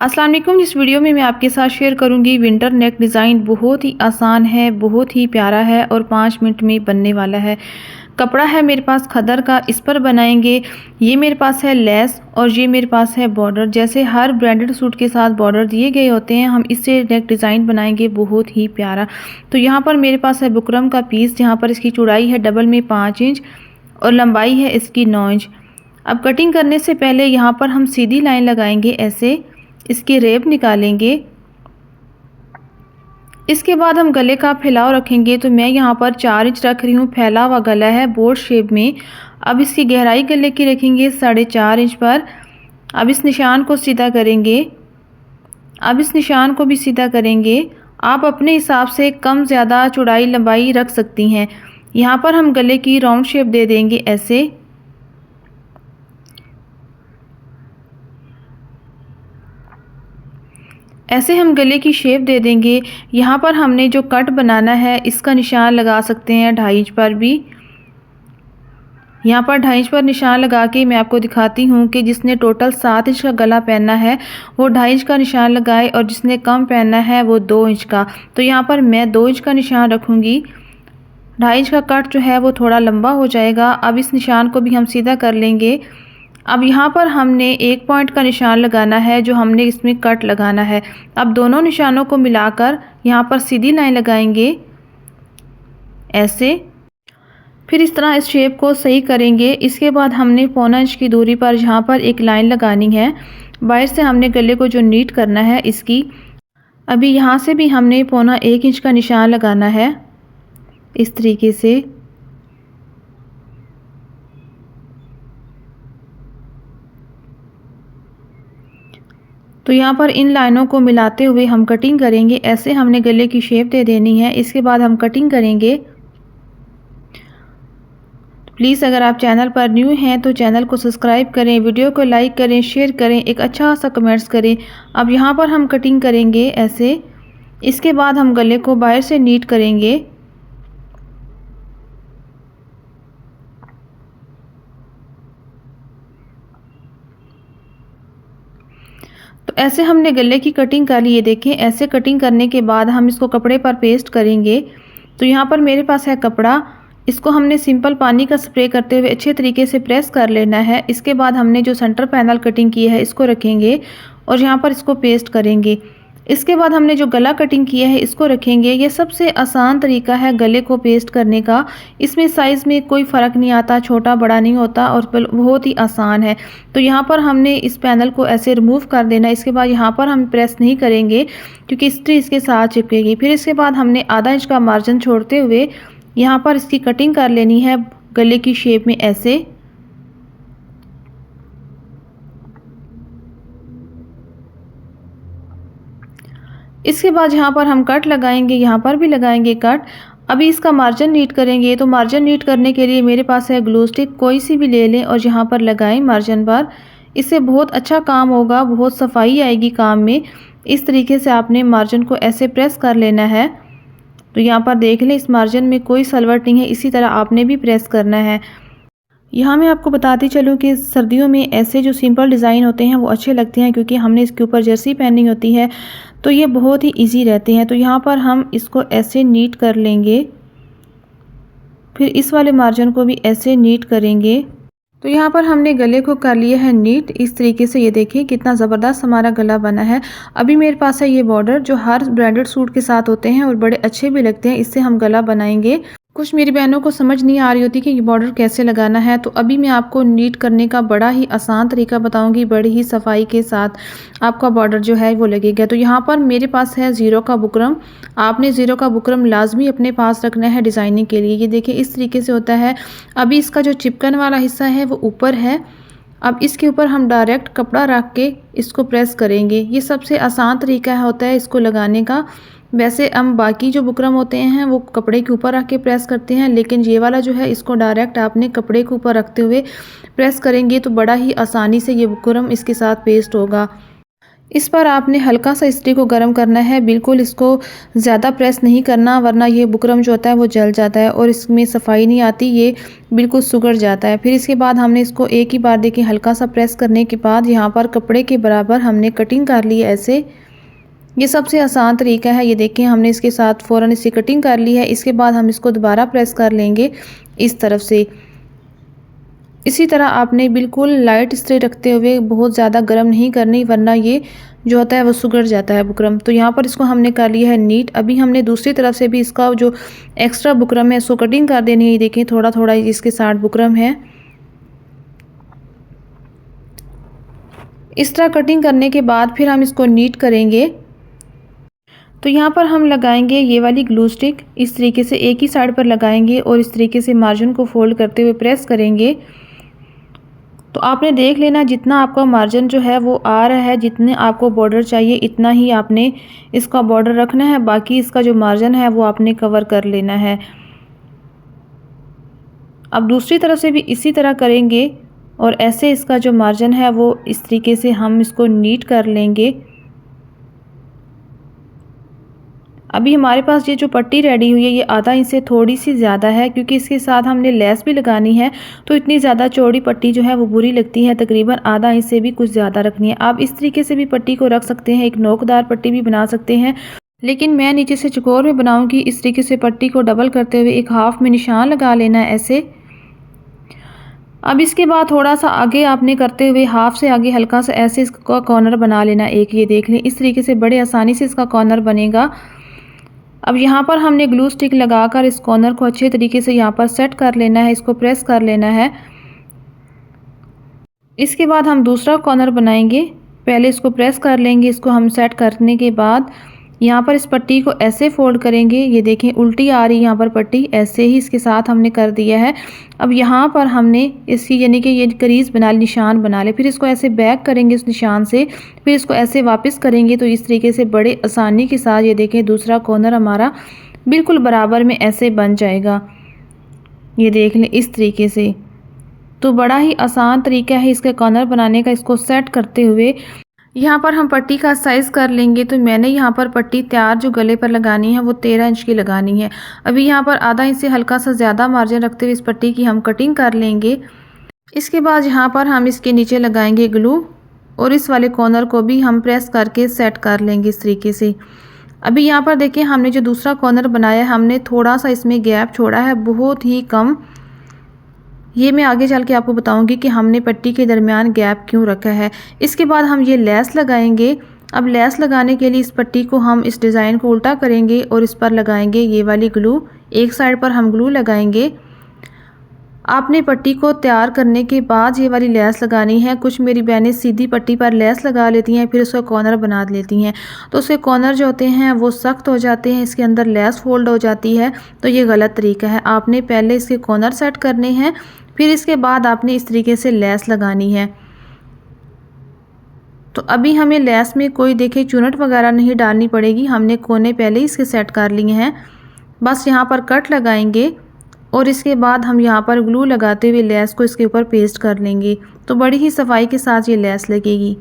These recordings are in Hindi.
अस्सलाम वालेकुम। इस वीडियो में मैं आपके साथ शेयर करूंगी विंटर नेक डिज़ाइन। बहुत ही आसान है, बहुत ही प्यारा है और 5 मिनट में बनने वाला है। कपड़ा है मेरे पास खदर का, इस पर बनाएंगे। ये मेरे पास है लेस और ये मेरे पास है बॉर्डर। जैसे हर ब्रांडेड सूट के साथ बॉर्डर दिए गए होते हैं, हम इससे नेक डिज़ाइन बनाएंगे बहुत ही प्यारा। तो यहाँ पर मेरे पास है बुकरम का पीस, जहाँ पर इसकी चौड़ाई है डबल में 5 इंच और लंबाई है इसकी 9 इंच। अब कटिंग करने से पहले यहाँ पर हम सीधी लाइन लगाएंगे, ऐसे इसकी रेब निकालेंगे। इसके बाद हम गले का फैलाव रखेंगे। तो मैं यहाँ पर 4 इंच रख रही हूँ, फैला हुआ गला है बोट शेप में। अब इसकी गहराई गले की रखेंगे 4.5 इंच पर। अब इस निशान को सीधा करेंगे, अब इस निशान को भी सीधा करेंगे। आप अपने हिसाब से कम ज़्यादा चौड़ाई लंबाई रख सकती हैं। यहाँ पर हम गले की राउंड शेप दे देंगे, ऐसे हम गले की शेप दे देंगे। यहाँ पर हमने जो कट बनाना है इसका निशान लगा सकते हैं 2.5 इंच पर भी। यहाँ पर 2.5 इंच पर निशान लगा के मैं आपको दिखाती हूँ कि जिसने टोटल 7 इंच का गला पहनना है वो 2.5 इंच का निशान लगाए और जिसने कम पहनना है वो 2 इंच का। तो यहाँ पर मैं 2 इंच का निशान रखूँगी। 2.5 इंच का कट जो है वो थोड़ा लंबा हो जाएगा। अब इस निशान को भी हम सीधा कर लेंगे। अब यहाँ पर हमने 1 पॉइंट का निशान लगाना है, जो हमने इसमें कट लगाना है। अब दोनों निशानों को मिलाकर यहाँ पर सीधी लाइन लगाएंगे, ऐसे। फिर इस तरह इस शेप को सही करेंगे। इसके बाद हमने 1.25 इंच की दूरी पर यहाँ पर एक लाइन लगानी है। बाहर से हमने गले को जो नीट करना है इसकी, अभी यहाँ से भी हमने 1.25 इंच का निशान लगाना है, इस तरीके से। तो यहाँ पर इन लाइनों को मिलाते हुए हम कटिंग करेंगे। ऐसे हमने गले की शेप दे देनी है। इसके बाद हम कटिंग करेंगे। प्लीज़ अगर आप चैनल पर न्यू हैं तो चैनल को सब्सक्राइब करें, वीडियो को लाइक करें, शेयर करें, एक अच्छा सा कमेंट्स करें। अब यहाँ पर हम कटिंग करेंगे, ऐसे। इसके बाद हम गले को बाहर से नीट करेंगे। तो ऐसे हमने गले की कटिंग कर ली है। देखें, ऐसे कटिंग करने के बाद हम इसको कपड़े पर पेस्ट करेंगे। तो यहाँ पर मेरे पास है कपड़ा, इसको हमने सिंपल पानी का स्प्रे करते हुए अच्छे तरीके से प्रेस कर लेना है। इसके बाद हमने जो सेंटर पैनल कटिंग की है इसको रखेंगे और यहाँ पर इसको पेस्ट करेंगे। इसके बाद हमने जो गला कटिंग किया है इसको रखेंगे। ये सबसे आसान तरीका है गले को पेस्ट करने का। इसमें साइज़ में कोई फ़र्क नहीं आता, छोटा बड़ा नहीं होता और बहुत ही आसान है। तो यहाँ पर हमने इस पैनल को ऐसे रिमूव कर देना। इसके बाद यहाँ पर हम प्रेस नहीं करेंगे क्योंकि इस्त्री इसके साथ चिपकेगी। फिर इसके बाद हमने आधा इंच का मार्जिन छोड़ते हुए यहाँ पर इसकी कटिंग कर लेनी है गले की शेप में, ऐसे। इसके बाद यहाँ पर हम कट लगाएंगे, यहाँ पर भी लगाएंगे कट। अभी इसका मार्जिन नीट करेंगे। तो मार्जिन नीट करने के लिए मेरे पास है ग्लू स्टिक, कोई सी भी ले लें और यहाँ पर लगाएं मार्जिन पर। इससे बहुत अच्छा काम होगा, बहुत सफाई आएगी काम में। इस तरीके से आपने मार्जिन को ऐसे प्रेस कर लेना है। तो यहाँ पर देख लें, इस मार्जिन में कोई सलवट नहीं है, इसी तरह आपने भी प्रेस करना है। यहाँ मैं आपको बताती चलूँ कि सर्दियों में ऐसे जो सिंपल डिज़ाइन होते हैं वो अच्छे लगते हैं, क्योंकि हमने इसके ऊपर जर्सी पहनी होती है तो ये बहुत ही इजी रहते हैं। तो यहाँ पर हम इसको ऐसे नीट कर लेंगे, फिर इस वाले मार्जिन को भी ऐसे नीट करेंगे। तो यहाँ पर हमने गले को कर लिया है नीट, इस तरीके से। ये देखिए कितना ज़बरदस्त हमारा गला बना है। अभी मेरे पास है ये बॉर्डर जो हर ब्रांडेड सूट के साथ होते हैं और बड़े अच्छे भी लगते हैं। इससे हम गला बनाएंगे। कुछ मेरी बहनों को समझ नहीं आ रही होती कि ये बॉर्डर कैसे लगाना है, तो अभी मैं आपको नीट करने का बड़ा ही आसान तरीका बताऊंगी। बड़ी ही सफाई के साथ आपका बॉर्डर जो है वो लगेगा। तो यहाँ पर मेरे पास है 0 का बुकरम। आपने 0 का बुकरम लाजमी अपने पास रखना है डिज़ाइनिंग के लिए। ये देखिए इस तरीके से होता है। अभी इसका जो चिपकन वाला हिस्सा है वो ऊपर है। अब इसके ऊपर हम डायरेक्ट कपड़ा रख के इसको प्रेस करेंगे। ये सबसे आसान तरीका होता है इसको लगाने का। वैसे हम बाकी जो बुकरम होते हैं वो कपड़े के ऊपर रख के प्रेस करते हैं, लेकिन ये वाला जो है इसको डायरेक्ट आपने कपड़े के ऊपर रखते हुए प्रेस करेंगे तो बड़ा ही आसानी से ये बुकरम इसके साथ पेस्ट होगा। इस पर आपने हल्का सा स्टिक को गर्म करना है, बिल्कुल इसको ज़्यादा प्रेस नहीं करना, वरना ये बुकरम जो होता है वो जल जाता है और इसमें सफाई नहीं आती, ये बिल्कुल सुगड़ जाता है। फिर इसके बाद हमने इसको एक ही बार देखिए हल्का सा प्रेस करने के बाद यहाँ पर कपड़े के बराबर हमने कटिंग कर ली है ऐसे। ये सबसे आसान तरीका है। ये देखिए हमने इसके साथ फ़ौरन इसकी कटिंग कर ली है। इसके बाद हम इसको दोबारा प्रेस कर लेंगे इस तरफ से। इसी तरह आपने बिल्कुल लाइट स्त्री रखते हुए, बहुत ज़्यादा गर्म नहीं करनी, वरना ये जो होता है वो सुगड़ जाता है बुकरम। तो यहाँ पर इसको हमने कर लिया है नीट। अभी हमने दूसरी तरफ से भी इसका जो एक्स्ट्रा बुकरम है इसको कटिंग कर देनी है। देखिए थोड़ा थोड़ा इसके साथ बुकरम है। इस तरह कटिंग करने के बाद फिर हम इसको नीट करेंगे। तो यहाँ पर हम लगाएंगे ये वाली ग्लू स्टिक, इस तरीके से एक ही साइड पर लगाएंगे और इस तरीके से मार्जिन को फोल्ड करते हुए प्रेस करेंगे। तो आपने देख लेना जितना आपका मार्जिन जो है वो आ रहा है, जितने आपको बॉर्डर चाहिए इतना ही आपने इसका बॉर्डर रखना है, बाकी इसका जो मार्जिन है वो आपने कवर कर लेना है। अब दूसरी तरफ से भी इसी तरह करेंगे और ऐसे इसका जो मार्जिन है वो इस तरीके से हम इसको नीट कर लेंगे। अभी हमारे पास ये जो पट्टी रेडी हुई है ये आधा इंच से थोड़ी सी ज़्यादा है, क्योंकि इसके साथ हमने लेस भी लगानी है, तो इतनी ज़्यादा चौड़ी पट्टी जो है वो बुरी लगती है। तकरीबन आधा इंच से भी कुछ ज़्यादा रखनी है। आप इस तरीके से भी पट्टी को रख सकते हैं, एक नोकदार पट्टी भी बना सकते हैं, लेकिन मैं नीचे से चौकोर में बनाऊंगी। इस तरीके से पट्टी को डबल करते हुए एक हाफ में निशान लगा लेना है ऐसे। अब इसके बाद थोड़ा सा आगे आपने करते हुए हाफ से आगे हल्का सा ऐसे इसका कॉर्नर बना लेना एक। ये देख लें इस तरीके से बड़े आसानी से इसका कॉर्नर बनेगा। अब यहाँ पर हमने ग्लू स्टिक लगाकर इस कॉर्नर को अच्छे तरीके से यहाँ पर सेट कर लेना है, इसको प्रेस कर लेना है। इसके बाद हम दूसरा कॉर्नर बनाएंगे। पहले इसको प्रेस कर लेंगे। इसको हम सेट करने के बाद यहाँ पर इस पट्टी को ऐसे फोल्ड करेंगे। ये देखें उल्टी आ रही है यहाँ पर पट्टी, ऐसे ही इसके साथ हमने कर दिया है। अब यहाँ पर हमने इसकी यानी कि ये करीज बना निशान बना ले, फिर इसको ऐसे बैक करेंगे उस निशान से, फिर इसको ऐसे वापस करेंगे। तो इस तरीके से बड़े आसानी के साथ ये देखें दूसरा कॉर्नर हमारा बिल्कुल बराबर में ऐसे बन जाएगा। ये देख लें इस तरीके से। तो बड़ा ही आसान तरीका है इसके कॉर्नर बनाने का। इसको सेट करते हुए यहाँ पर हम पट्टी का साइज़ कर लेंगे। तो मैंने यहाँ पर पट्टी तैयार जो गले पर लगानी है वो 13 इंच की लगानी है। अभी यहाँ पर आधा इंच से हल्का सा ज़्यादा मार्जिन रखते हुए इस पट्टी की हम कटिंग कर लेंगे। इसके बाद यहाँ पर हम इसके नीचे लगाएंगे ग्लू और इस वाले कॉर्नर को भी हम प्रेस करके सेट कर लेंगे इस तरीके से। अभी यहाँ पर देखिए हमने जो दूसरा कॉर्नर बनाया है हमने थोड़ा सा इसमें गैप छोड़ा है, बहुत ही कम। ये मैं आगे चल के आपको बताऊंगी कि हमने पट्टी के दरमियान गैप क्यों रखा है। इसके बाद हम ये लेस लगाएंगे। अब लेस लगाने के लिए इस पट्टी को हम इस डिज़ाइन को उल्टा करेंगे और इस पर लगाएंगे ये वाली ग्लू। एक साइड पर हम ग्लू लगाएंगे। आपने पट्टी को तैयार करने के बाद ये वाली लेस लगानी है। कुछ मेरी बहनें सीधी पट्टी पर लेस लगा लेती हैं, फिर उसका कॉर्नर बना लेती हैं, तो उसके कॉर्नर जो होते हैं वो सख्त हो जाते हैं, इसके अंदर लेस फोल्ड हो जाती है। तो ये गलत तरीका है। आपने पहले इसके कॉर्नर सेट करने हैं, फिर इसके बाद आपने इस तरीके से लेस लगानी है। तो अभी हमें लेस में कोई देखे चुनट वगैरह नहीं डालनी पड़ेगी, हमने कोने पहले ही इसके सेट कर लिए हैं। बस यहाँ पर कट लगाएंगे और इसके बाद हम यहाँ पर ग्लू लगाते हुए लेस को इसके ऊपर पेस्ट कर लेंगे। तो बड़ी ही सफाई के साथ ये लेस लगेगी।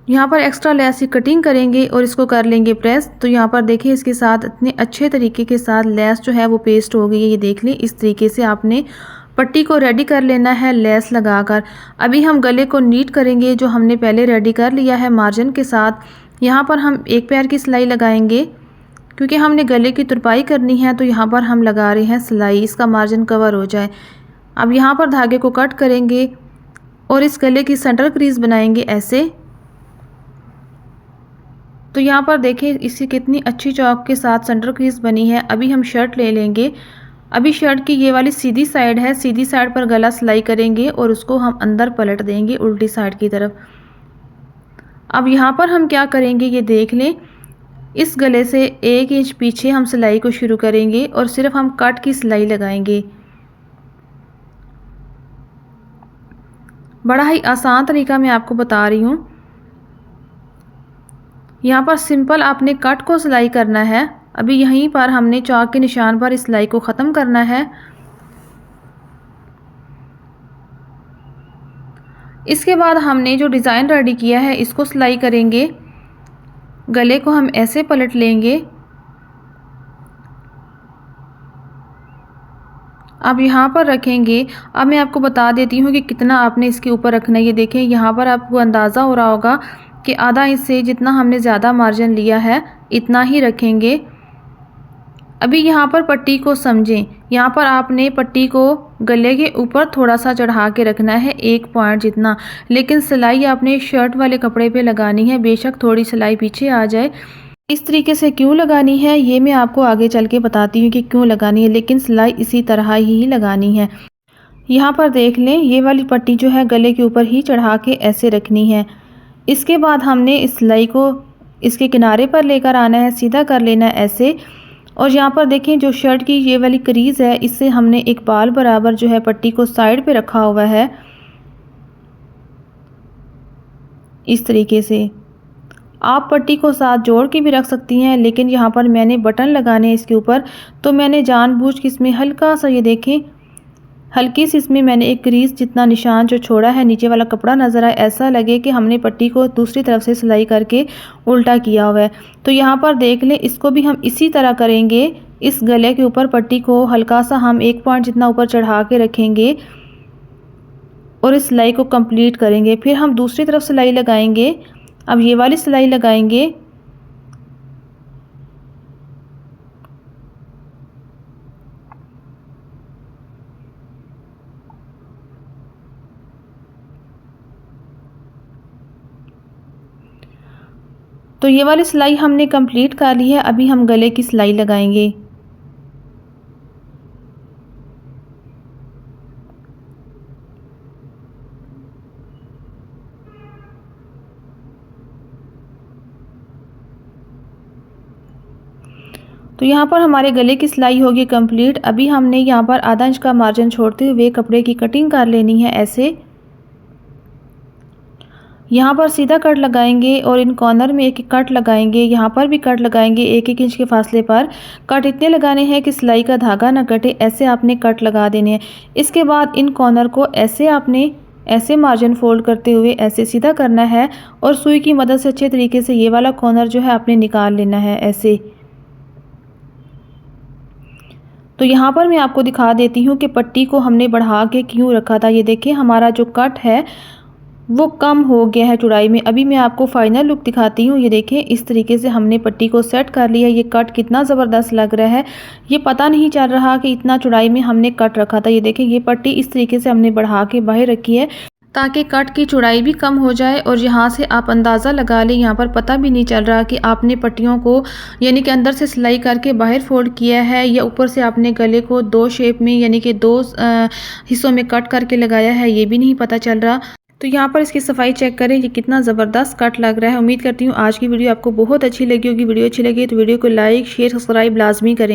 यहाँ पर एक्स्ट्रा लेस की कटिंग करेंगे और इसको कर लेंगे प्रेस। तो यहाँ पर देखिए इसके साथ इतने अच्छे तरीके के साथ लेस जो है वो पेस्ट हो गई है। ये देख लें इस तरीके से आपने पट्टी को रेडी कर लेना है लेस लगाकर। अभी हम गले को नीट करेंगे जो हमने पहले रेडी कर लिया है मार्जिन के साथ। यहाँ पर हम एक पैर की सिलाई लगाएंगे, क्योंकि हमने गले की तुरपाई करनी है, तो यहाँ पर हम लगा रहे हैं सिलाई, इसका मार्जिन कवर हो जाए। अब यहाँ पर धागे को कट करेंगे और इस गले की सेंटर क्रीज बनाएंगे ऐसे। तो यहाँ पर देखिए इसकी कितनी अच्छी चौक के साथ सेंटर क्रीज बनी है। अभी हम शर्ट ले लेंगे। अभी शर्ट की ये वाली सीधी साइड है, सीधी साइड पर गला सिलाई करेंगे और उसको हम अंदर पलट देंगे उल्टी साइड की तरफ। अब यहाँ पर हम क्या करेंगे ये देख लें। इस गले से 1 इंच पीछे हम सिलाई को शुरू करेंगे और सिर्फ हम कट की सिलाई लगाएंगे। बड़ा ही आसान तरीका मैं आपको बता रही हूँ। यहाँ पर सिंपल आपने कट को सिलाई करना है अभी यहीं पर हमने चौक के निशान पर इस सिलाई को ख़त्म करना है। इसके बाद हमने जो डिज़ाइन रेडी किया है इसको सिलाई करेंगे। गले को हम ऐसे पलट लेंगे। अब यहाँ पर रखेंगे। अब मैं आपको बता देती हूँ कि कितना आपने इसके ऊपर रखना है। ये देखें, यहाँ पर आपको अंदाज़ा हो रहा होगा कि आधा इंच से जितना हमने ज़्यादा मार्जिन लिया है इतना ही रखेंगे। अभी यहाँ पर पट्टी को समझें। यहाँ पर आपने पट्टी को गले के ऊपर थोड़ा सा चढ़ा के रखना है, 1 पॉइंट जितना, लेकिन सिलाई आपने शर्ट वाले कपड़े पे लगानी है। बेशक थोड़ी सिलाई पीछे आ जाए। इस तरीके से क्यों लगानी है ये मैं आपको आगे चल के बताती हूँ कि क्यों लगानी है, लेकिन सिलाई इसी तरह ही लगानी है। यहाँ पर देख लें, ये वाली पट्टी जो है गले के ऊपर ही चढ़ा के ऐसे रखनी है। इसके बाद हमने इस सिलाई को इसके किनारे पर लेकर आना है, सीधा कर लेना है ऐसे। और यहाँ पर देखें, जो शर्ट की ये वाली क्रीज़ है इससे हमने एक बाल बराबर जो है पट्टी को साइड पे रखा हुआ है, इस तरीके से। आप पट्टी को साथ जोड़ के भी रख सकती हैं, लेकिन यहाँ पर मैंने बटन लगाने हैं इसके ऊपर, तो मैंने जानबूझ के इसमें हल्का सा, ये देखें, हल्की सी इसमें मैंने एक क्रीज जितना निशान जो छोड़ा है, नीचे वाला कपड़ा नज़र आए, ऐसा लगे कि हमने पट्टी को दूसरी तरफ से सिलाई करके उल्टा किया हुआ है। तो यहाँ पर देख लें, इसको भी हम इसी तरह करेंगे। इस गले के ऊपर पट्टी को हल्का सा हम 1 पॉइंट जितना ऊपर चढ़ा के रखेंगे और इस सिलाई को कंप्लीट करेंगे। फिर हम दूसरी तरफ सिलाई लगाएंगे। अब ये वाली सिलाई लगाएंगे। तो ये वाली सिलाई हमने कंप्लीट कर ली है। अभी हम गले की सिलाई लगाएंगे। तो यहाँ पर हमारे गले की सिलाई होगी कंप्लीट। अभी हमने यहाँ पर आधा इंच का मार्जिन छोड़ते हुए कपड़े की कटिंग कर लेनी है ऐसे। यहाँ पर सीधा कट लगाएंगे और इन कॉर्नर में एक एक कट लगाएंगे। यहाँ पर भी कट लगाएंगे 1-1 इंच के फासले पर। कट इतने लगाने हैं कि सिलाई का धागा ना कटे, ऐसे आपने कट लगा देने हैं। इसके बाद इन कॉर्नर को ऐसे आपने ऐसे मार्जिन फोल्ड करते हुए ऐसे सीधा करना है और सुई की मदद से अच्छे तरीके से ये वाला कॉर्नर जो है आपने निकाल लेना है ऐसे। तो यहाँ पर मैं आपको दिखा देती हूँ कि पट्टी को हमने बढ़ा के क्यों रखा था। ये देखिए, हमारा जो कट है वो कम हो गया है चौड़ाई में। अभी मैं आपको फाइनल लुक दिखाती हूँ। ये देखें, इस तरीके से हमने पट्टी को सेट कर लिया। ये कट कितना ज़बरदस्त लग रहा है, ये पता नहीं चल रहा कि इतना चौड़ाई में हमने कट रखा था। ये देखें, ये पट्टी इस तरीके से हमने बढ़ा के बाहर रखी है ताकि कट की चौड़ाई भी कम हो जाए और यहाँ से आप अंदाज़ा लगा लें। यहाँ पर पता भी नहीं चल रहा कि आपने पट्टियों को यानी कि अंदर से सिलाई करके बाहर फोल्ड किया है या ऊपर से आपने गले को 2 शेप में यानी कि 2 हिस्सों में कट करके लगाया है, ये भी नहीं पता चल रहा। तो यहाँ पर इसकी सफाई चेक करें, ये कितना ज़बरदस्त कट लग रहा है। उम्मीद करती हूँ आज की वीडियो आपको बहुत अच्छी लगी होगी। वीडियो अच्छी लगी तो वीडियो को लाइक, शेयर, सब्सक्राइब लाजमी करें।